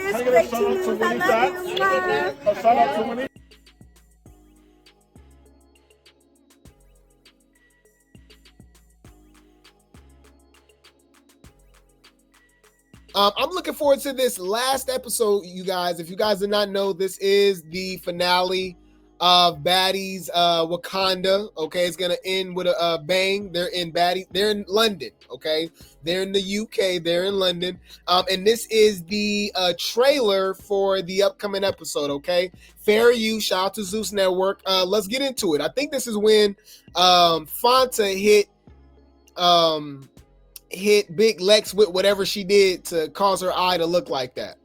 Cheers. Great news. I love you, Mom. A shout out to Monique. I'm looking forward to this last episode, you guys. If you guys did not know, this is the finale of Baddies Wakanda. Okay, it's gonna end with a bang. They're in Baddies. They're in London. Okay, they're in the UK. They're in London. And this is the trailer for the upcoming episode. Okay, fair use. Shout out to Zeus Network. Let's get into it. I think this is when Fanta hit Big Lex with whatever she did to cause her eye to look like that.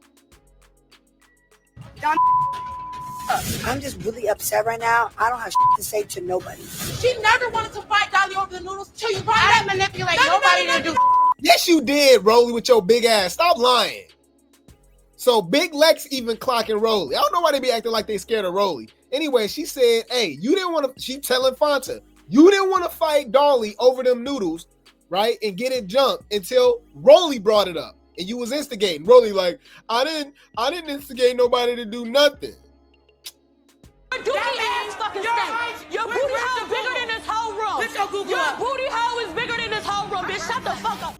I'm just really upset right now. I don't have shit to say to nobody. She never wanted to fight Dolly over the noodles till you brought it up. Manipulate nobody to do. Yes, you did, Rollie, with your big ass. Stop lying. So Big Lex even clocking Rollie. I don't know why they be acting like they scared of Rollie. Anyway, she said, hey, you didn't want to, she telling Fanta, you didn't want to fight Dolly over them noodles, right? And get it jumped until Rollie brought it up. And you was instigating. Rollie like, I didn't instigate nobody to do nothing. Your ass fucking stank. Your booty hole is bigger than this whole room. Your booty hole is bigger than this whole room. Bitch, shut the fuck up.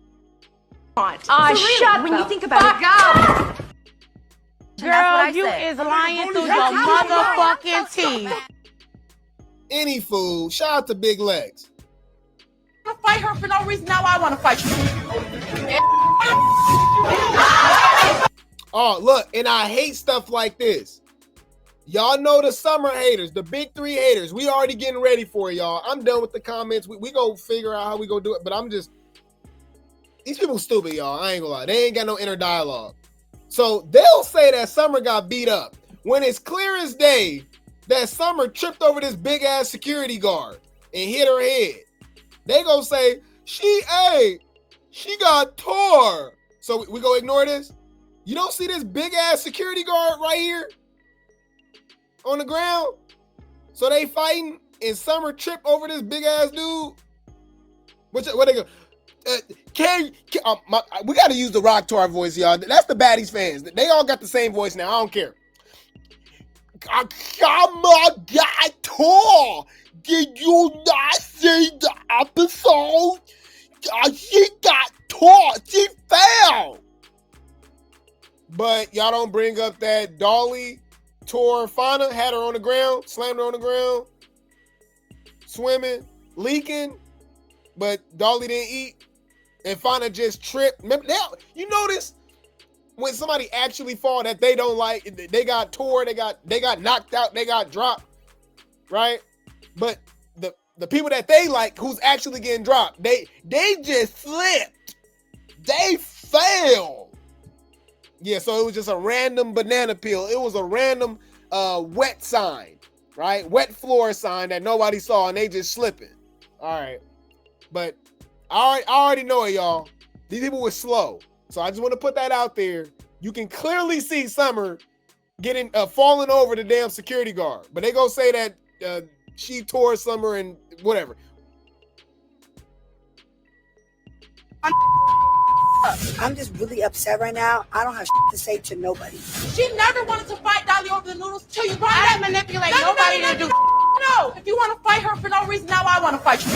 Shut when you think about it. Girl, you is lying through your motherfucking teeth. Any fool. Shout out to Big Legs. I fight her for no reason. Now I want to fight you. Oh, look, and I hate stuff like this. Y'all know the summer haters, the big three haters. We already getting ready for it, y'all. I'm done with the comments. We go figure out how we go do it, but I'm just, these people stupid, y'all. I ain't gonna lie. They ain't got no inner dialogue. So they'll say that Summer got beat up when it's clear as day that Summer tripped over this big ass security guard and hit her head. They gonna say, she got tore. So we go ignore this? You don't see this big ass security guard right here on the ground? So they fighting and Summer trip over this big ass dude? What they go? We got to use the Rock to our voice, y'all. That's the Baddies fans. They all got the same voice now. I don't care. My God, Tor, did you not see the episode? She got tore. She fell. But y'all don't bring up that Dolly tore Fauna, had her on the ground, slammed her on the ground, swimming, leaking, but Dolly didn't eat. And Fauna just tripped. Remember, you notice when somebody actually fall that they don't like, they got tore, they got knocked out, they got dropped, right? But the people that they like, who's actually getting dropped, they just slipped. They fell. Yeah, so it was just a random banana peel. It was a random wet sign, right? Wet floor sign that nobody saw, and they just slipping. All right, but I already know it, y'all. These people were slow. So I just want to put that out there. You can clearly see Summer getting falling over the damn security guard. But they gonna say that she tore Summer and whatever. I'm just really upset right now. I don't have shit to say to nobody. She never wanted to fight Dolly over the noodles till you brought it up. Manipulate nobody to do. No, if you want to fight her for no reason, now I want to fight you.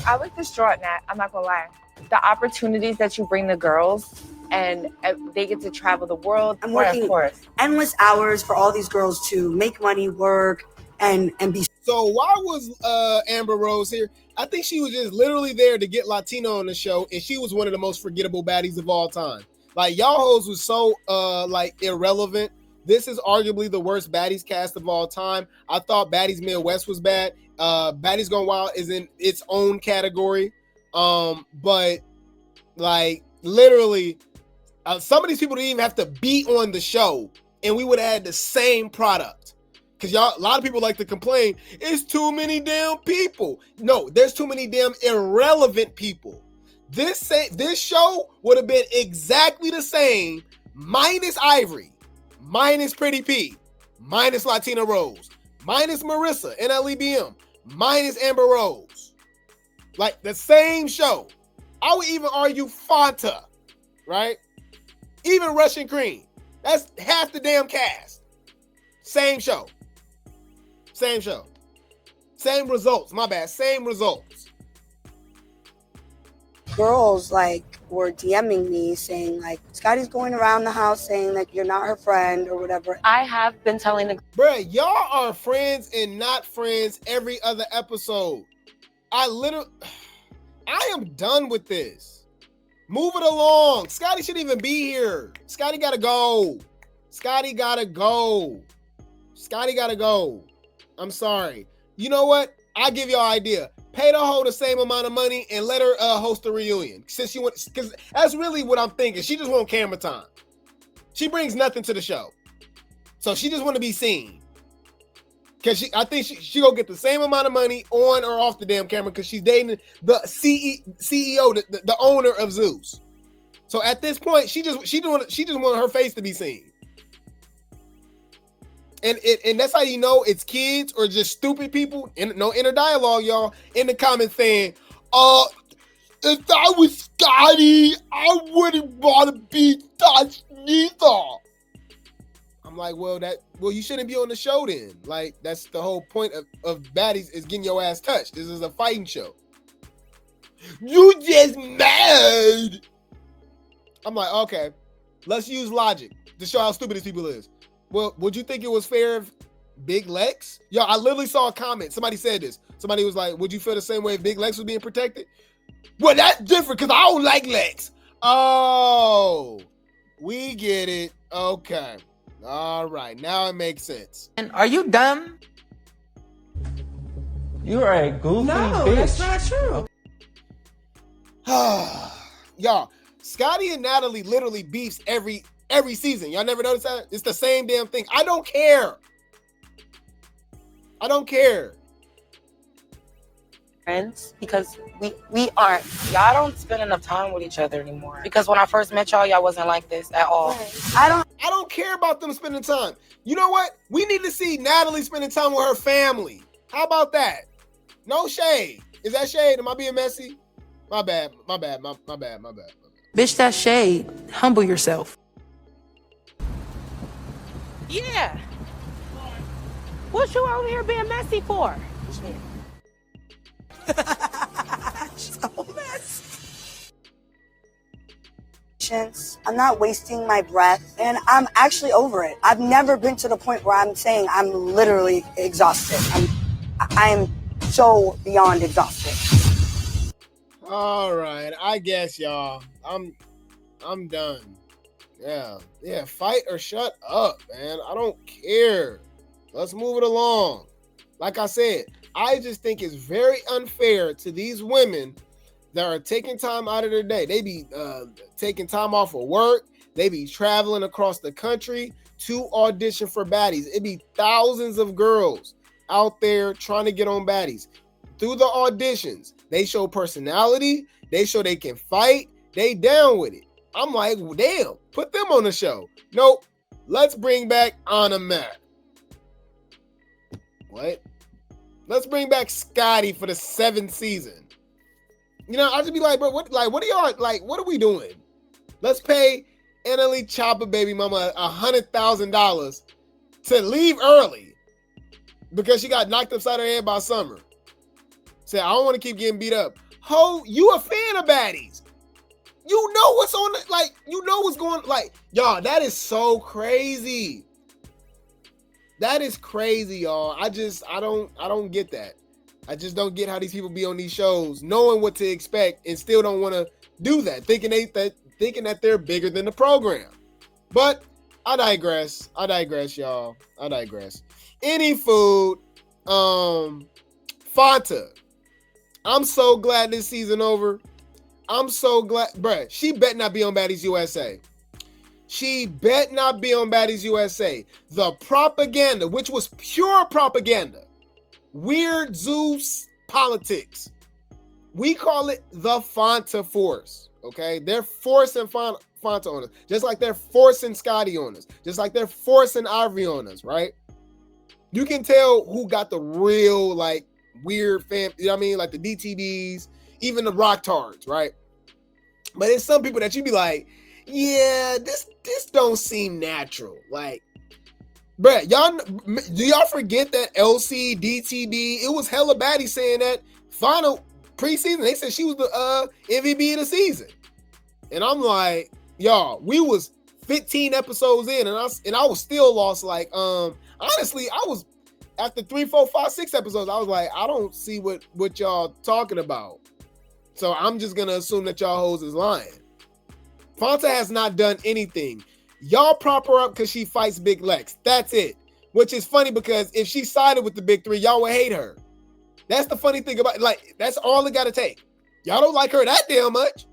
I was distraught, Nat. I'm not gonna lie. The opportunities that you bring the girls, and they get to travel the world. I'm working endless hours for all these girls to make money, work, and be. So why was Amber Rose here? I think she was just literally there to get Latino on the show, and she was one of the most forgettable baddies of all time. Like, y'all hoes was so like irrelevant. This is arguably the worst baddies cast of all time. I thought Baddies Midwest was bad. Baddies Gone Wild is in its own category. But like literally, some of these people didn't even have to be on the show, and we would have had the same product. Because y'all, a lot of people like to complain, it's too many damn people. No, there's too many damn irrelevant people. This show would have been exactly the same, minus Ivori, minus Pretty P, minus Latina Rose, minus Marissa, NLEBM, minus Amber Rose. Like the same show. I would even argue Fanta, right? Even Russian Cream. That's half the damn cast. Same show. Same show. Same results. My bad. Same results. Girls like were DMing me saying like Scotty's going around the house saying like you're not her friend or whatever. I have been telling the Bruh, y'all are friends and not friends every other episode. I am done with this. Move it along. Scotty shouldn't even be here. Scotty gotta go. Scotty gotta go. Scotty gotta go. I'm sorry. You know what? I'll give y'all an idea. Pay the hoe the same amount of money and let her host a reunion. Since she wants, because that's really what I'm thinking. She just wants camera time. She brings nothing to the show. So she just want to be seen. Because I think she gonna get the same amount of money on or off the damn camera because she's dating the CEO, the owner of Zeus. So at this point, she just want her face to be seen. And that's how you know it's kids or just stupid people. And no inner dialogue, y'all, in the comments saying, if I was Scotty, I wouldn't want to be touched neither. I'm like, well, you shouldn't be on the show then. Like, that's the whole point of baddies is getting your ass touched. This is a fighting show. You just mad. I'm like, okay, let's use logic to show how stupid these people is. Well, would you think it was fair if Big Lex? Yo, I literally saw a comment. Somebody said this. Somebody was like, would you feel the same way if Big Lex was being protected? Well, that's different because I don't like Lex. Oh, we get it. Okay. All right. Now it makes sense. And are you dumb? You're a goofy bitch. That's not true. Y'all, Scotty and Natalie literally beefs every season. Y'all never noticed that? It's the same damn thing. I don't care. I don't care. Friends, because we aren't. Y'all don't spend enough time with each other anymore. Because when I first met y'all wasn't like this at all. I don't care about them spending time. You know what? We need to see Natalie spending time with her family. How about that? No shade. Is that shade? Am I being messy? My bad. Bitch, that's shade. Humble yourself. Yeah. What you over here being messy for? So messy. I'm not wasting my breath and I'm actually over it. I've never been to the point where I'm saying I'm literally exhausted. I'm so beyond exhausted. All right, I guess y'all. I'm done. Yeah, fight or shut up, man. I don't care. Let's move it along. Like I said, I just think it's very unfair to these women that are taking time out of their day. They be taking time off of work. They be traveling across the country to audition for baddies. It be thousands of girls out there trying to get on baddies. Through the auditions, they show personality. They show they can fight. They down with it. I'm like, damn, put them on the show. Nope. Let's bring back Anna Mac. What? Let's bring back Scotty for the 7th season. You know, I just be like, bro, what are y'all, like, what are we doing? Let's pay Natalie Chopper baby mama $100,000 to leave early because she got knocked upside her head by Summer. Say, I don't want to keep getting beat up. Ho, you a fan of baddies. You know what's on it, like, you know what's going, like, y'all, that is so crazy. That is crazy, y'all. I don't get that. I just don't get how these people be on these shows, knowing what to expect and still don't want to do that, thinking that they're bigger than the program. But I digress, y'all. I digress. Any food, Fanta. I'm so glad this season over. I'm so glad, bruh. She bet not be on Baddies USA. She bet not be on Baddies USA. The propaganda, which was pure propaganda, weird Zeus politics. We call it the Fanta Force. Okay, they're forcing Fanta on us, just like they're forcing Scotty on us, just like they're forcing Ivori on us. Right? You can tell who got the real like weird fam. You know what I mean? Like the DTBs, even the Rock Tards. Right? But there's some people that you be like, yeah, this don't seem natural. Like, bruh, do y'all forget that LC, DTB, it was hella baddie saying that final preseason, they said she was the MVP of the season. And I'm like, y'all, we was 15 episodes in and I was still lost. Like, honestly, I was after 3, 4, 5, 6 episodes, I was like, I don't see what y'all talking about. So I'm just gonna assume that y'all hoes is lying. Fanta has not done anything. Y'all prop her up because she fights Big Lex. That's it. Which is funny because if she sided with the big three, y'all would hate her. That's the funny thing about it. Like, that's all it gotta take. Y'all don't like her that damn much.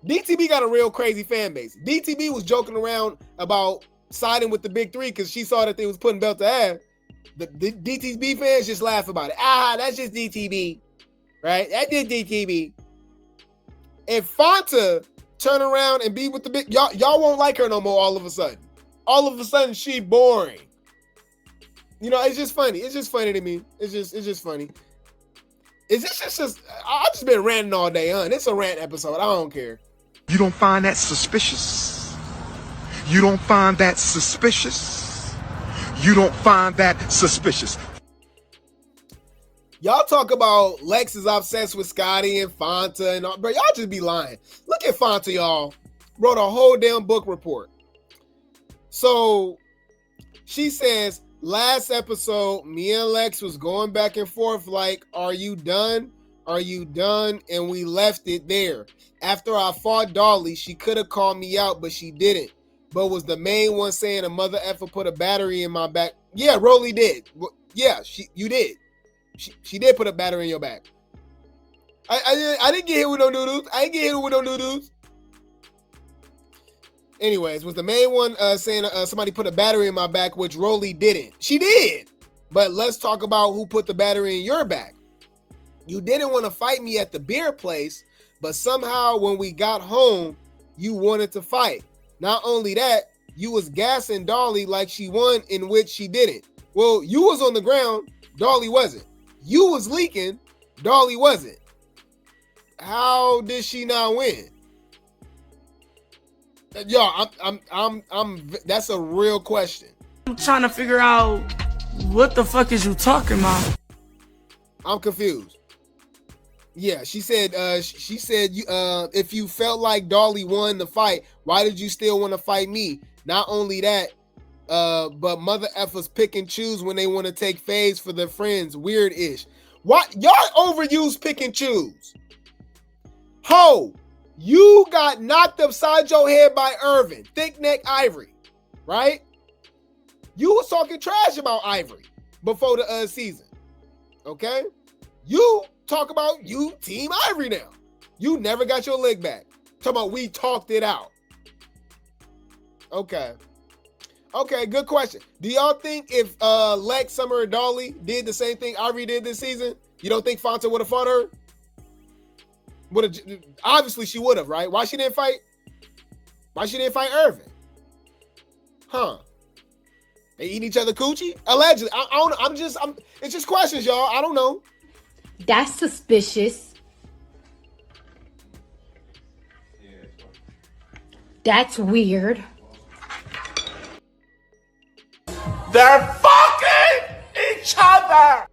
DTB got a real crazy fan base. DTB was joking around about siding with the big three because she saw that they was putting belt to ass. The DTB fans just laugh about it. That's just DTB. Right? That did DTB. If Fanta turn around and be with the big, y'all won't like her no more all of a sudden. All of a sudden, she boring. You know, it's just funny. It's just funny to me. It's just funny. It's just I've just been ranting all day, huh? It's a rant episode. I don't care. You don't find that suspicious? You don't find that suspicious? You don't find that suspicious? Y'all talk about Lex is obsessed with Scotty and Fanta and all, bro, y'all just be lying. Look at Fanta, y'all. Wrote a whole damn book report. So she says, last episode, me and Lex was going back and forth like, are you done? Are you done? And we left it there. After I fought Dolly, she could have called me out, but she didn't. But was the main one saying a mother effer put a battery in my back? Yeah, Rollie did. Yeah, you did. She did put a battery in your back. I didn't get hit with no noodles. I didn't get hit with no noodles. Anyways, was the main one saying somebody put a battery in my back, which Rollie didn't. She did. But let's talk about who put the battery in your back. You didn't want to fight me at the beer place, but somehow when we got home, you wanted to fight. Not only that, you was gassing Dolly like she won, in which she didn't. Well, you was on the ground, Dolly wasn't. You was leaking, Dolly wasn't. How did she not win? Yo, I'm that's a real question. I'm trying to figure out what the fuck is you talking about? I'm confused. Yeah, she said if you felt like Dolly won the fight, why did you still want to fight me? Not only that, but mother effers pick and choose when they want to take faves for their friends. Weird-ish. What? Y'all overuse pick and choose. Ho, you got knocked upside your head by Irvin, thick neck Ivori, right? You was talking trash about Ivori before the season, okay? You talk about you team Ivori now. You never got your leg back. Talking about we talked it out. Okay, good question. Do y'all think if Lex, Summer, and Dolly did the same thing Ivori did this season, you don't think Fanta would have fought her? Obviously she would have, right? Why she didn't fight? Why she didn't fight Irvin? Huh? They eat each other coochie? Allegedly. It's just questions, y'all. I don't know. That's suspicious. That's weird. They're fucking each other.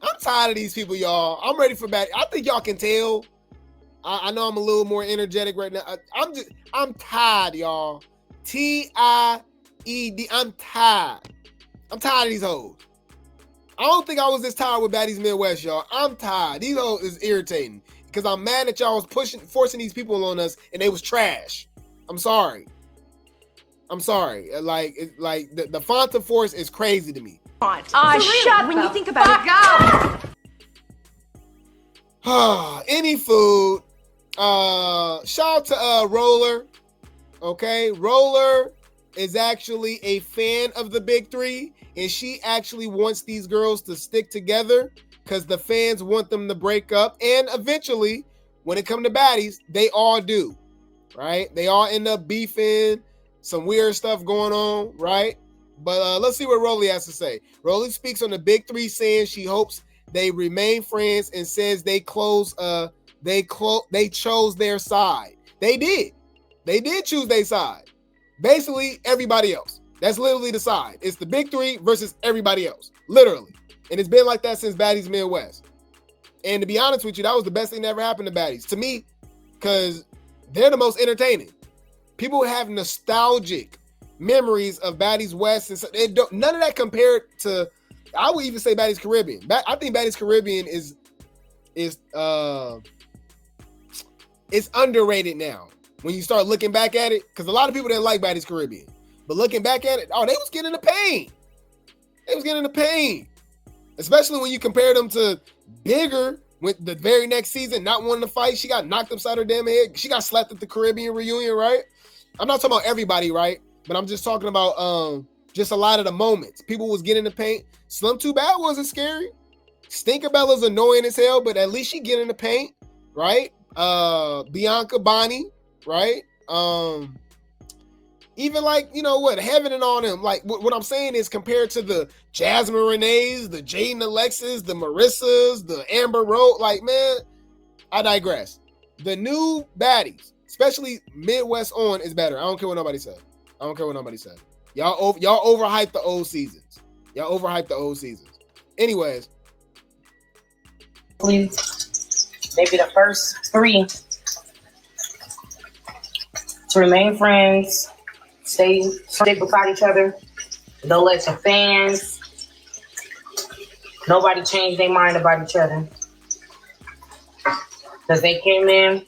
I'm tired of these people, y'all. I'm ready for bad. I think y'all can tell. I know I'm a little more energetic right now. I'm tired, y'all. T-I-E-D. I'm tired. I'm tired of these hoes. I don't think I was this tired with Baddies Midwest, y'all. I'm tired. These hoes is irritating because I'm mad that y'all was forcing these people on us and they was trash. I'm sorry. Like the Fanta force is crazy to me. Shut when you think about it. Any food. Shout out to Roller. Okay, Roller is actually a fan of the big three, and she actually wants these girls to stick together because the fans want them to break up, and eventually, when it comes to baddies, they all do, right? They all end up beefing, some weird stuff going on, right? But let's see what Rollie has to say. Rollie speaks on the big three, saying she hopes they remain friends and says they chose their side. They did choose their side. Basically, everybody else. That's literally the side. It's the big three versus everybody else. Literally. And it's been like that since Baddies Midwest. And to be honest with you, that was the best thing that ever happened to Baddies. To me, because they're the most entertaining. People have nostalgic memories of Baddies West. And none of that compared to, I would even say Baddies Caribbean. I think Baddies Caribbean is it's underrated now. When you start looking back at it, because a lot of people didn't like Baddies Caribbean. But looking back at it, they was getting the pain. They was getting the pain. Especially when you compare them to Bigger with the very next season, not wanting to fight. She got knocked upside her damn head. She got slapped at the Caribbean reunion, right? I'm not talking about everybody, right? But I'm just talking about just a lot of the moments. People was getting the paint. Slim Too Bad wasn't scary. Stinkerbella's annoying as hell, but at least she get in the paint, right? Bianca, Bonnie, right? Even like, Heaven and all them. Like, what I'm saying is compared to the Jasmine Renee's, the Jaden Alexis, the Marissas, the Amber Rose, like, man, I digress. The new baddies, especially Midwest on, is better. I don't care what nobody said. Y'all overhyped the old seasons. Anyways. Maybe the first 3 to remain friends, stay beside each other, don't let your fans, nobody change their mind about each other. Because they came in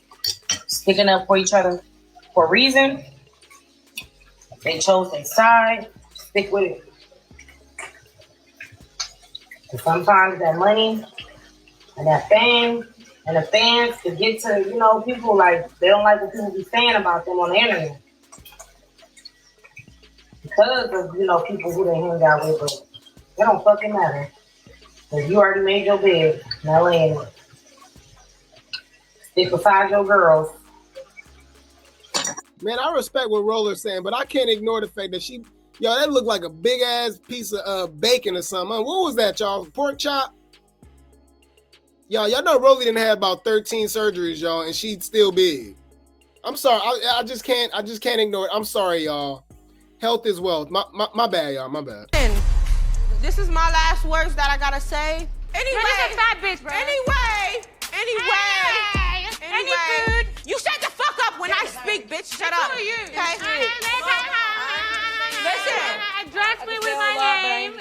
sticking up for each other for a reason. They chose their side, stick with it. And sometimes that money and that fame and the fans can get to, people like, they don't like what people be saying about them on the internet. Because of, people who they hang out with, but it don't fucking matter. Because you already made your bed, now lay in it. Stick beside your girls. Man, I respect what Roller's saying, but I can't ignore the fact that that looked like a big ass piece of bacon or something. What was that, y'all? Pork chop? Y'all know Rollie didn't have about 13 surgeries, y'all, and she's still big. I'm sorry, I just can't ignore it. I'm sorry, y'all. Health is wealth. My bad, y'all. My bad. This is my last words that I gotta say. Anyway, you're a fat bitch, bro. Anyway. Any food? You shut the fuck up when I speak, bitch. Shut up. Who are you? Okay? Listen. Address me with my name.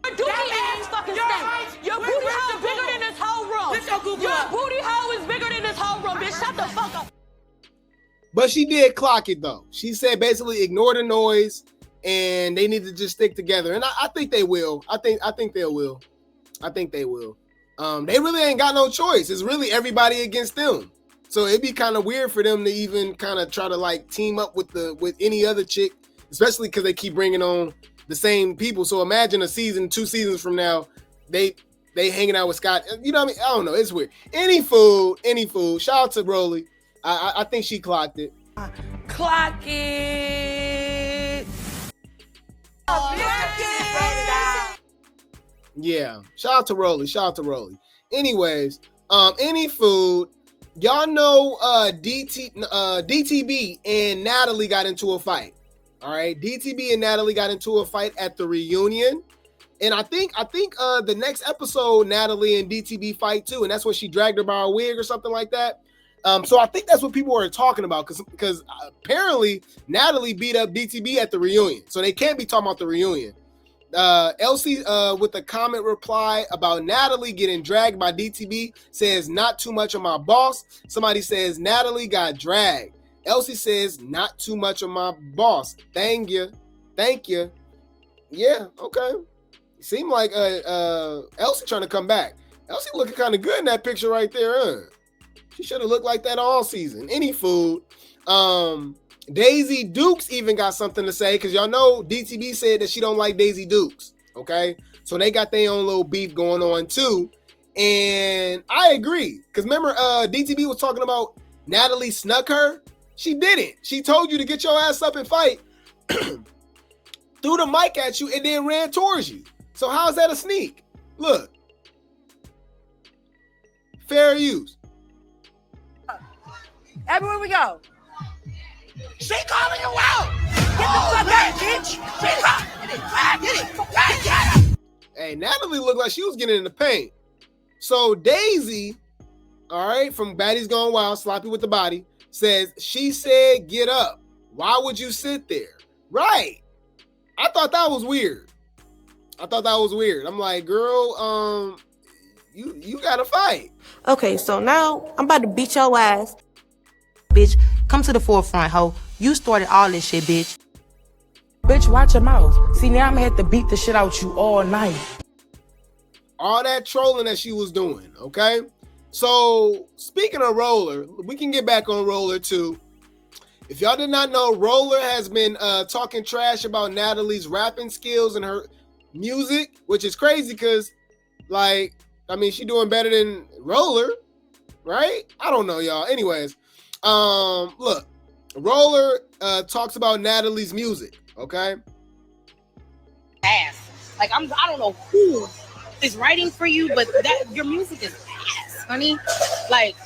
Your dookie ass fucking stinks. Your booty hole is bigger than this whole room. Your booty hole is bigger than this whole room, bitch. Shut the fuck up. But she did clock it, though. She said basically ignore the noise, and they need to just stick together. And I think they will. I think they will. They really ain't got no choice. It's really everybody against them. So it'd be kind of weird for them to even kind of try to like team up with any other chick, especially because they keep bringing on the same people. So imagine 2 seasons from now, they hanging out with Scott. You know what I mean? I don't know. It's weird. Any food. Shout out to Rollie. I think she clocked it. Clock it. Yeah. Shout out to Rollie. Anyways, any food. Y'all know DTB and Natalie got into a fight. All right. DTB and Natalie got into a fight at the reunion. And I think the next episode, Natalie and DTB fight too. And that's when she dragged her by a wig or something like that. So I think that's what people are talking about because apparently Natalie beat up DTB at the reunion. So they can't be talking about the reunion. Elsie with a comment reply about Natalie getting dragged by DTB says not too much of my boss. Somebody says Natalie got dragged. Elsie says not too much of my boss. Thank you. Yeah, okay. Seemed like Elsie trying to come back. Elsie looking kind of good in that picture right there, huh? She should have looked like that all season. Any food. Daisy Dukes even got something to say because y'all know DTB said that she don't like Daisy Dukes. Okay, so they got their own little beef going on too, and I agree because remember DTB was talking about Natalie snuck her. She didn't. She told you to get your ass up and fight, threw the mic at you, and then ran towards you. So how is that a sneak? Look, Fair use. Everywhere we go. She calling you out. Get the fuck out, bitch. She calling it. Get it. Hey, Natalie looked like she was getting in the paint. So Daisy, all right, from Baddies Gone Wild, Sloppy with the Body, says, she said, get up. Why would you sit there? Right. I thought that was weird. I'm like, girl, you gotta fight. Okay, so now I'm about to beat your ass. Bitch, come to the forefront, ho. You started all this shit, bitch. Bitch, watch your mouth. See, now I'm gonna have to beat the shit out you all night. All that trolling that she was doing, okay? So, speaking of Roller, we can get back on Roller too. If y'all did not know, Roller has been talking trash about Natalie's rapping skills and her music, which is crazy because, like, I mean, she doing better than Roller, right? I don't know, y'all. Anyways, look, Roller talks about Natalie's music, okay? Ass. Like, I don't know who is writing for you, but that your music is ass, honey. Like,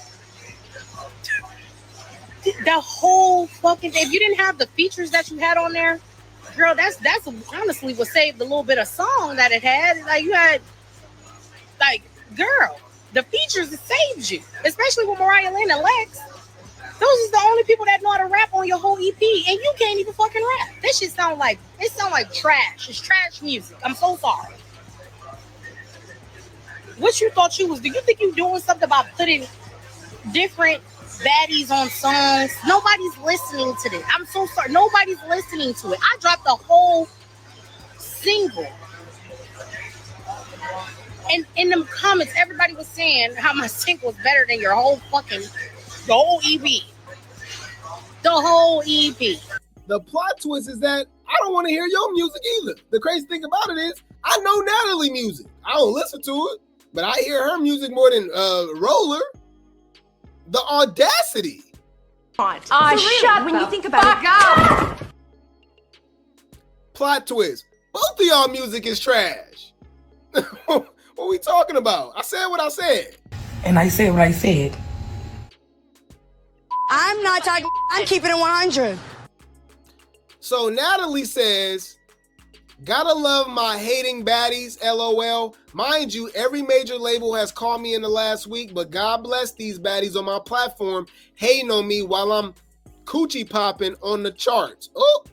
the whole fucking thing. If you didn't have the features that you had on there, girl, that's honestly what saved the little bit of song that it had. Like, you had, like, girl, the features that saved you, especially with Mariah Lynn and Lex. Those is the only people that know how to rap on your whole EP, and you can't even fucking rap. This shit sound like trash. It's trash music. I'm so sorry. What you thought you was? Do you think you doing something about putting different baddies on songs? Nobody's listening to this. I'm so sorry. Nobody's listening to it. I dropped a whole single. And in the comments, everybody was saying how my single was better than your whole fucking, the whole EP. The whole EP. The plot twist is that I don't want to hear your music either. The crazy thing about it is I know Natalie music. I don't listen to it, but I hear her music more than Roller. The audacity. Shut when you think about it. Plot twist. Both of y'all music is trash. What are we talking about? I said what I said. And I said what I said. I'm not talking. I'm keeping it 100. So Natalie says, gotta love my hating baddies, LOL. Mind you, every major label has called me in the last week, but God bless these baddies on my platform hating on me while I'm coochie popping on the charts. Oh,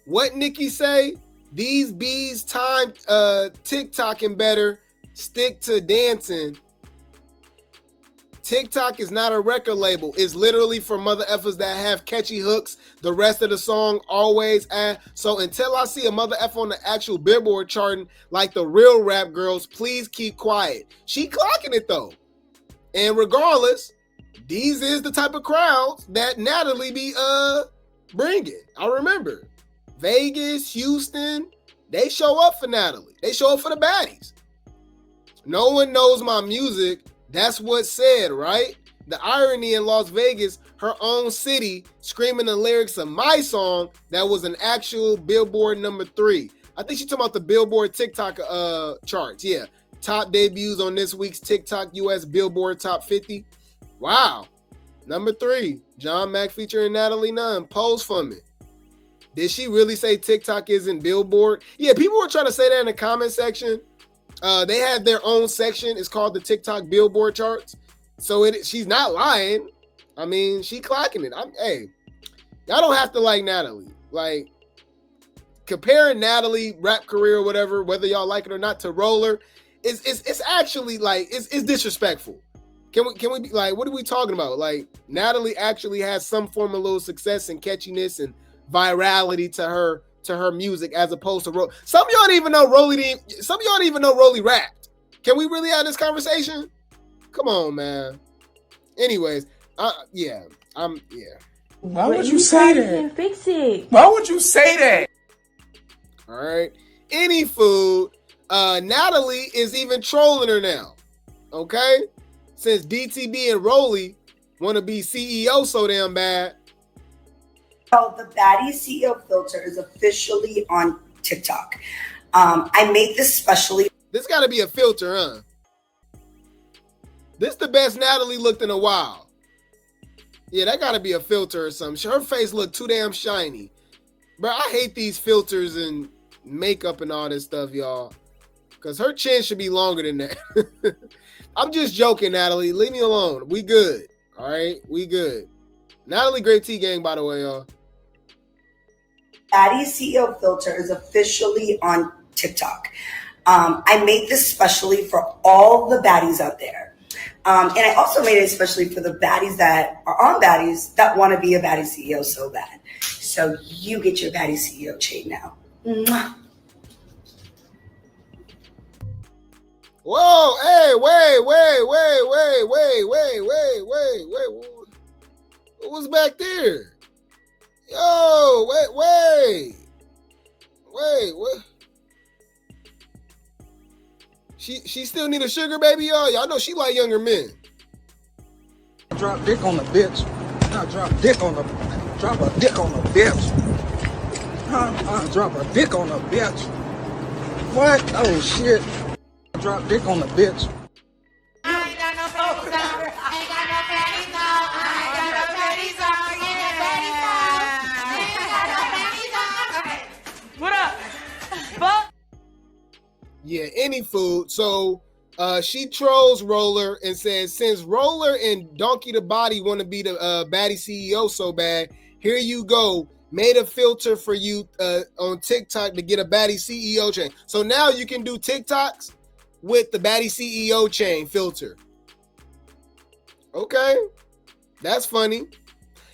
what Nikki say? These bees time TikToking better. Stick to dancing. TikTok is not a record label. It's literally for mother effers that have catchy hooks. The rest of the song always add. So until I see a mother effer on the actual Billboard charting like the real rap girls, please keep quiet. She clocking it though. And regardless, these is the type of crowds that Natalie be bringing. I remember Vegas, Houston, they show up for Natalie. They show up for the baddies. No one knows my music. That's what's said, right? The irony in Las Vegas, her own city, screaming the lyrics of my song that was an actual Billboard #3. I think she's talking about the Billboard TikTok charts. Yeah. Top debuts on this week's TikTok US Billboard Top 50. Wow. #3. John Mack featuring Natalie Nunn. Pose for me. Did she really say TikTok isn't Billboard? Yeah, people were trying to say that in the comment section. They had their own section. It's called the TikTok Billboard charts. So she's not lying. I mean, she clocking it. Hey, y'all don't have to like Natalie. Like, comparing Natalie rap career or whatever, whether y'all like it or not, to Roller, it's actually like it's disrespectful. Can we be like, what are we talking about? Like, Natalie actually has some form of little success and catchiness and virality to her music, as opposed to Rollie. Some of y'all don't even know Rollie rapped. Can we really have this conversation? Come on, man. Anyways, yeah. Why would you say that? Fix it. Why would you say that? All right. Any food. Natalie is even trolling her now. Okay? Since DTB and Rollie want to be CEO so damn bad. So the Baddie CEO filter is officially on TikTok. I made this specially. This got to be a filter, huh? This the best Natalie looked in a while. Yeah, that gotta be a filter or something. Her face looked too damn shiny. Bro, I hate these filters and makeup and all this stuff, y'all. Because her chin should be longer than that. I'm just joking, Natalie. Leave me alone. We good. All right? We good. Natalie Grape Tea Gang, by the way, y'all. Baddie CEO filter is officially on TikTok. I made this specially for all the baddies out there. And I also made it especially for the baddies that are on baddies that want to be a baddie CEO so bad. So you get your baddie CEO chain now. Mwah. Whoa, hey, wait. What was back there? Yo, wait. What? She still need a sugar baby, y'all? Y'all know she like younger men. Drop dick on the bitch. Drop a dick on the bitch. Drop a dick on the bitch. What? Oh shit. Drop dick on the bitch. I ain't got no panties on. I ain't got no panties on. I ain't got no panties on. I ain't got no panties on. What up? Fuck. Yeah, any food. So she trolls Roller and says, since Roller and Donkey the Body want to be the baddie CEO so bad, here you go. Made a filter for you on TikTok to get a baddie CEO chain. So now you can do TikToks with the baddie CEO chain filter. Okay. That's funny.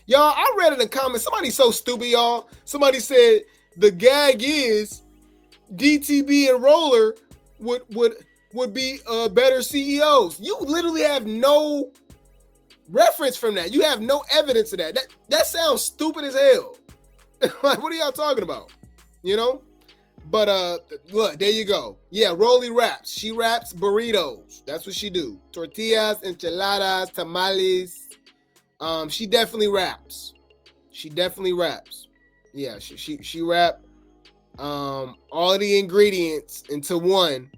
Y'all, I read in the comments, somebody's so stupid, y'all. Somebody said the gag is DTB and Roller would be better CEOs. You literally have no reference from that. You have no evidence of that. That sounds stupid as hell. Like, what are y'all talking about? You know? But look, there you go. Yeah, Rollie raps. She raps burritos. That's what she do. Tortillas, enchiladas, tamales. She definitely raps. Yeah, she rap all the ingredients into one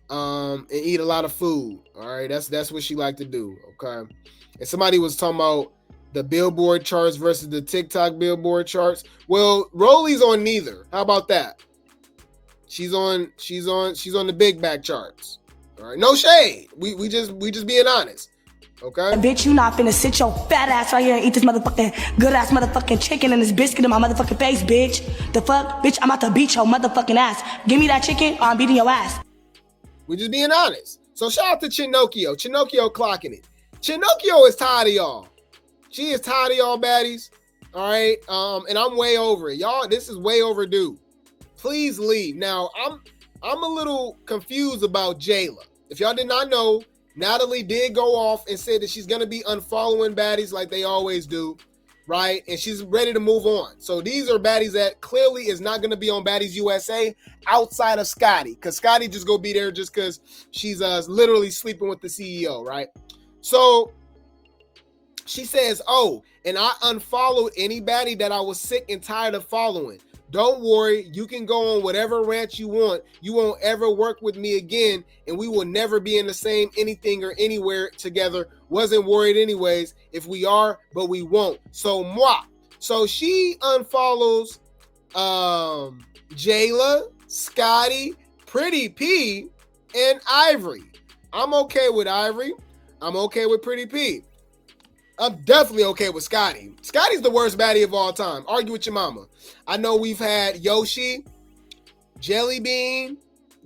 and eat a lot of food. All right, that's what she like to do. Okay. And somebody was talking about the Billboard charts versus the TikTok Billboard charts. Well, Rollie's on neither. How about that? She's on the big back charts. All right, no shade. We just being honest. Okay. Bitch, you not finna sit your fat ass right here and eat this motherfucking good ass motherfucking chicken and this biscuit in my motherfucking face, bitch. The fuck? Bitch, I'm about to beat your motherfucking ass. Give me that chicken or I'm beating your ass. We just being honest. So shout out to Chinocchio. Chinocchio clocking it. Chinocchio is tired of y'all. She is tired of y'all baddies. All right. And I'm way over it. Y'all, this is way overdue. Please leave. Now, I'm a little confused about Jela. If y'all did not know, Natalie did go off and said that she's going to be unfollowing baddies like they always do, right? And she's ready to move on. So these are baddies that clearly is not going to be on Baddies USA outside of Scotty, because Scotty just go be there just because she's literally sleeping with the CEO, right? So she says, oh, and I unfollowed any baddie that I was sick and tired of following. Don't worry, you can go on whatever rant you want. You won't ever work with me again, and we will never be in the same anything or anywhere together. Wasn't worried anyways. If we are, but we won't. So moi. So she unfollows Jela, Scotty, Pretty P, and Ivori. I'm okay with Ivori. I'm okay with Pretty P. I'm definitely okay with Scotty. Scotty's the worst baddie of all time. Argue with your mama. I know we've had Yoshi, Jelly Bean,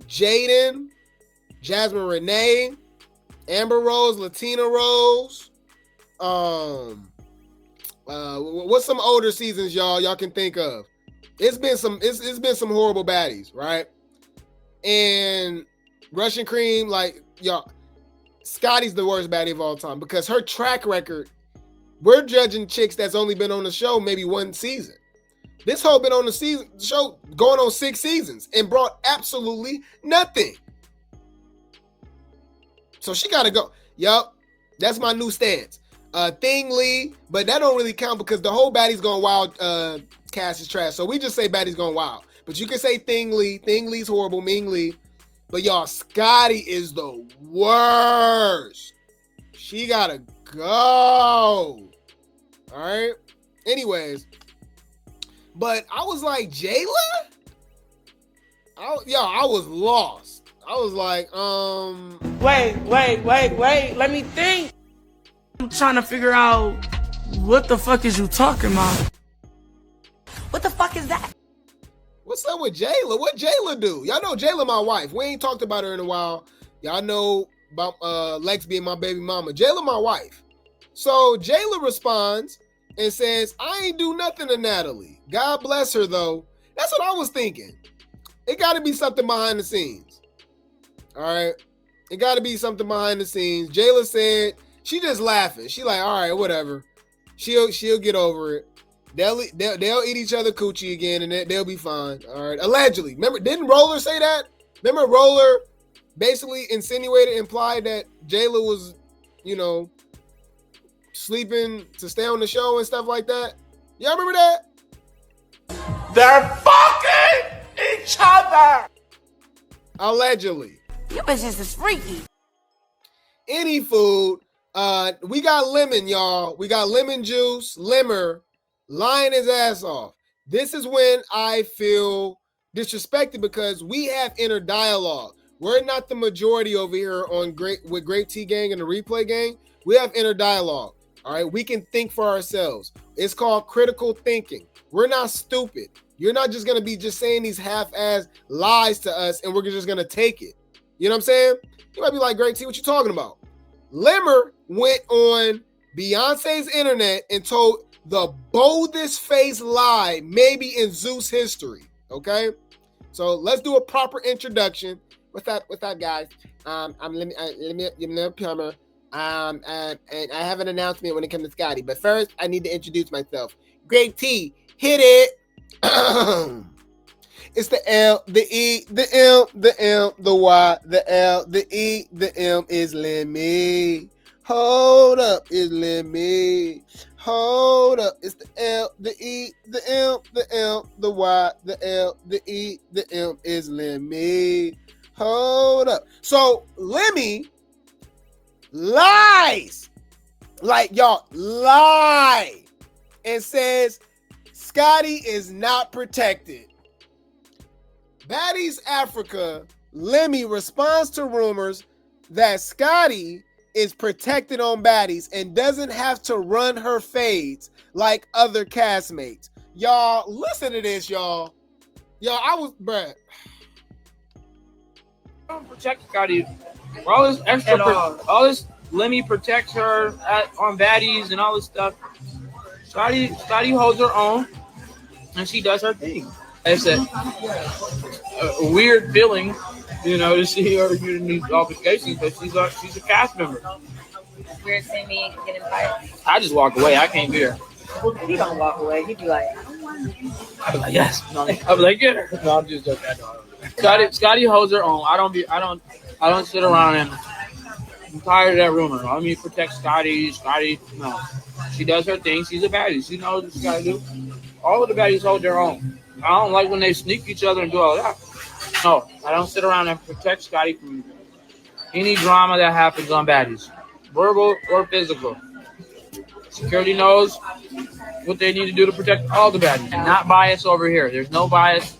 Jaden, Jasmine Renee, Amber Rose, Latina Rose. What's some older seasons y'all can think of? It's been some horrible baddies, right? And Russian Cream, like, y'all, Scotty's the worst baddie of all time because her track record, we're judging chicks that's only been on the show maybe one season. This hoe been on the show going on 6 seasons and brought absolutely nothing. So she got to go. Yup, that's my new stance. Thing Lee, but that don't really count because the whole Baddie's Gone Wild cast is trash. So we just say Baddie's Gone Wild. But you can say Thing Lee. Thing Lee's horrible. Ming Lee. But y'all, Scotty is the worst. She gotta go. All right. Anyways, but I was like, Jela? I was lost. I was like, Wait. Let me think. I'm trying to figure out what the fuck is you talking about? What the fuck is that? what's up with Jela? What Jela do? Y'all know Jela my wife. We ain't talked about her in a while. Y'all know about Lex being my baby mama. Jela my wife. So Jela responds and says, I ain't do nothing to Natalie. God bless her though. That's what I was thinking. It got to be something behind the scenes. All right. It got to be something behind the scenes. Jela said she just laughing. She like, all right, whatever. She'll get over it. They'll eat each other coochie again and they'll be fine. All right. Allegedly. Remember, didn't Roller say that? Remember Roller basically implied that Jela was, sleeping to stay on the show and stuff like that? Y'all remember that? They're fucking each other. Allegedly. You bitches is freaky. Any food. We got lemon, y'all. We got lemon juice, Limmer, lying his ass off. This is when I feel disrespected because we have inner dialogue. We're not the majority over here on with Grape T Gang and the Replay Gang. We have inner dialogue. All right. We can think for ourselves. It's called critical thinking. We're not stupid. You're not just going to be just saying these half-ass lies to us and we're just going to take it. You know what I'm saying? You might be like, Grape T, what you talking about? Limmer went on Beyonce's internet and told the boldest face lie maybe in Zeus history. Okay? So let's do a proper introduction. What's up, guys? I'm Plumber. And I have an announcement when it comes to Scotty. But first, I need to introduce myself. Grape T, hit it. It's the L, the E, the M, the M, the Y, the L, the E, the M is Lemmy. Hold up, is Lemmy. Hold up, it's the L, the E, the M, the M, the Y, the L, the E, the M is Lemmy. Hold up. So Lemmy lies, like y'all lie, and says Scotty is not protected. Baddies Africa, Lemmy responds to rumors that Scotty is protected on Baddies and doesn't have to run her fades like other castmates. Y'all, listen to this, y'all. Bruh. I don't protect Scotty. All this extra, all this Lemmy protects her on Baddies and all this stuff. Scotty holds her own, and she does her thing. It's a weird feeling, to see her in these obligations, but she's a cast member. Weird seeing me getting fired. I just walk away. I can't be there. You don't walk away. You'd be like, I'd be like, yes. I'd be like, get her. No, I'm just joking. Scotty holds her own. I don't sit around and I'm tired of that rumor. Let me protect Scotty. No. She does her thing. She's a baddie. She knows what she gotta do. All of the baddies hold their own. I don't like when they sneak each other and do all that. No, I don't sit around and protect Scotty from any drama that happens on baddies, verbal or physical. Security knows what they need to do to protect all the baddies. Not bias over here. There's no bias.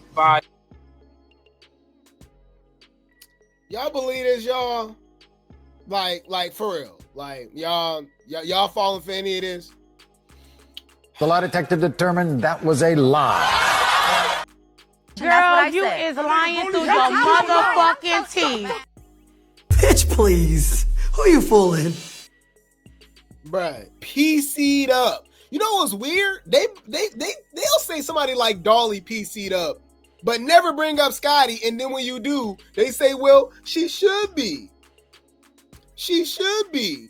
Y'all believe this, y'all? Like for real. Like y'all falling for any of this? The lie detector determined that was a lie. Girl, you is lying through your motherfucking teeth. Bitch, please. Who you fooling? Bruh, PC'd up. You know what's weird? They'll say somebody like Dolly PC'd up, but never bring up Scotty. And then when you do, they say, well, she should be. She should be.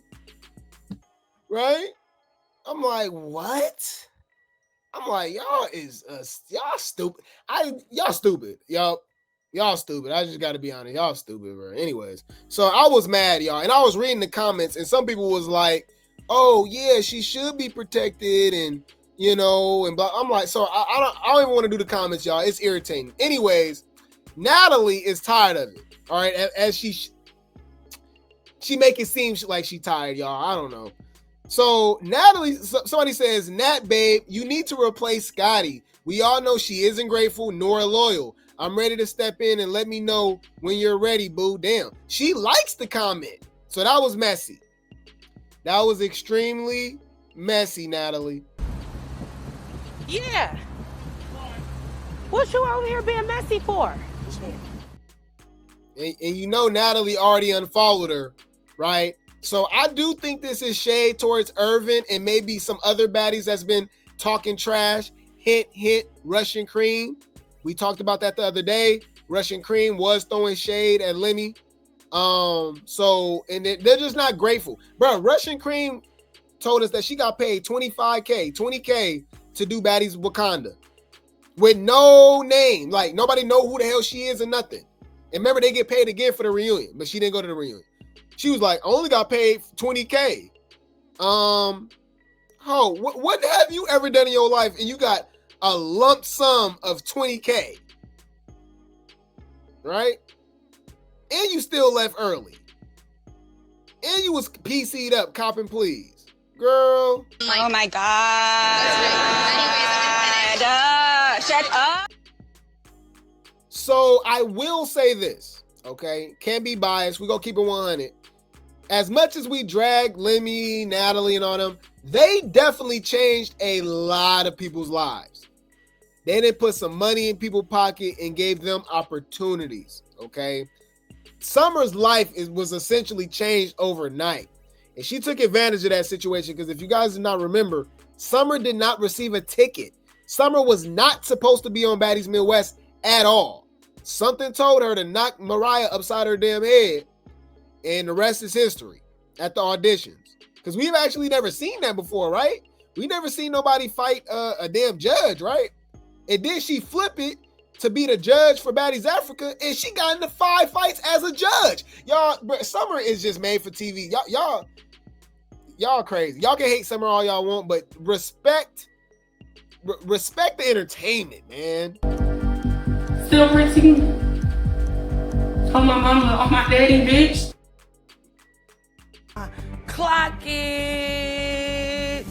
Right? I'm like, what? I'm like, y'all stupid. Y'all stupid. Y'all stupid. I just gotta be honest. Y'all stupid, bro. Anyways, so I was mad, y'all, and I was reading the comments, and some people was like, oh yeah, she should be protected, and and blah. I'm like, so I don't even want to do the comments, y'all. It's irritating. Anyways, Natalie is tired of it. All right, as she she make it seem like she tired, y'all. I don't know. So Natalie, somebody says, Nat, babe, you need to replace Scotty. We all know she isn't grateful nor loyal. I'm ready to step in and let me know when you're ready, boo. Damn, she likes the comment. So that was messy. That was extremely messy, Natalie. Yeah. What you over here being messy for? And you know Natalie already unfollowed her, right? So I do think this is shade towards Irvin and maybe some other baddies that's been talking trash. Hint, hint, Russian Cream. We talked about that the other day. Russian Cream was throwing shade at Lemmy. And they're just not grateful. Bro, Russian Cream told us that she got paid $20K to do Baddies Wakanda with no name. Like, nobody know who the hell she is or nothing. And remember, they get paid again for the reunion, but she didn't go to the reunion. She was like, I only got paid $20K. What have you ever done in your life and you got a lump sum of $20K? Right? And you still left early. And you was PC'd up, copping please. Girl. Oh my God. Shut up. So I will say this, okay? Can't be biased. We're going to keep it 100. As much as we drag Lemmy, Natalie, and all them, they definitely changed a lot of people's lives. They didn't put some money in people's pocket and gave them opportunities, okay? Summer's life was essentially changed overnight. And she took advantage of that situation because if you guys do not remember, Summer did not receive a ticket. Summer was not supposed to be on Baddies Midwest at all. Something told her to knock Mariah upside her damn head, and the rest is history at the auditions. Because we've actually never seen that before, right? We never seen nobody fight a damn judge, right? And then she flip it to be the judge for Baddies Africa, and she got into 5 fights as a judge. Y'all, Summer is just made for TV. Y'all crazy. Y'all can hate Summer all y'all want, but respect the entertainment, man. Still pretty. On my mama, on my daddy, bitch. Clock it.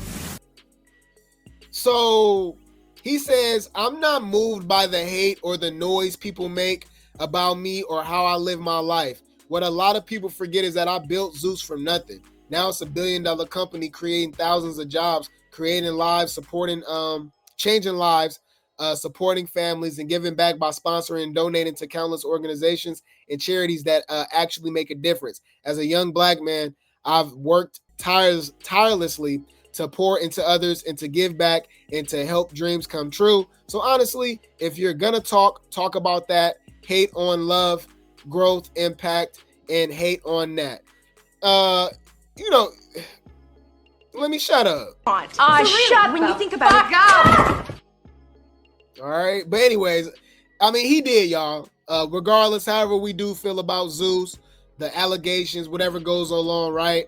So he says, I'm not moved by the hate or the noise people make about me or how I live my life. What a lot of people forget is that I built Zeus from nothing. Now it's $1 billion company creating thousands of jobs, creating lives, supporting, changing lives, supporting families, and giving back by sponsoring and donating to countless organizations and charities that actually make a difference. As a young Black man, I've worked tirelessly to pour into others and to give back and to help dreams come true. So honestly, if you're gonna talk about that, hate on love, growth, impact, and hate on that. Let me shut up. Shut when you think about it. All right. But anyways, I mean, he did, y'all. Regardless, however we do feel about Zeus, the allegations, whatever goes along, right?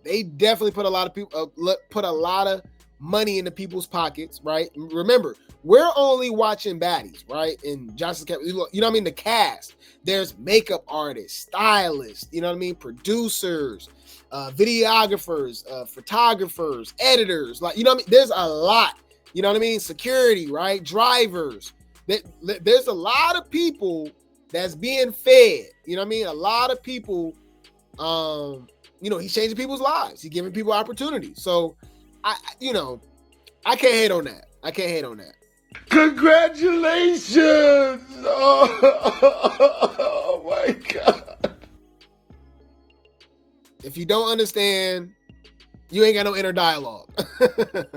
They definitely put a lot of people, put a lot of money into people's pockets, right? Remember, we're only watching baddies, right? And Johnson, you know what I mean? The cast. There's makeup artists, stylists, you know what I mean? Producers, videographers, photographers, editors, like, you know what I mean? There's a lot, you know what I mean? Security, right? Drivers. There's a lot of people that's being fed, you know what I mean? A lot of people, he's changing people's lives. He's giving people opportunities. So, I can't hate on that. I can't hate on that. Congratulations! Oh my God. If you don't understand, you ain't got no inner dialogue. You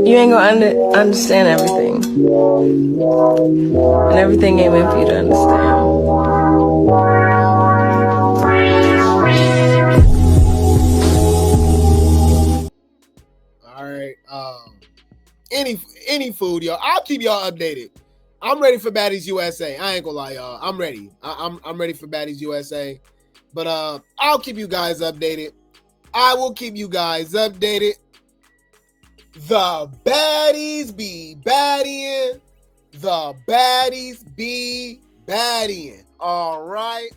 ain't gonna understand everything. And everything ain't meant for you to understand. All right. Any food, y'all. I'll keep y'all updated. I'm ready for Baddies USA. I ain't gonna lie, y'all. I'm ready. I'm ready for Baddies USA. But I'll keep you guys updated. I will keep you guys updated. The baddies be baddying. The baddies be baddying. All right.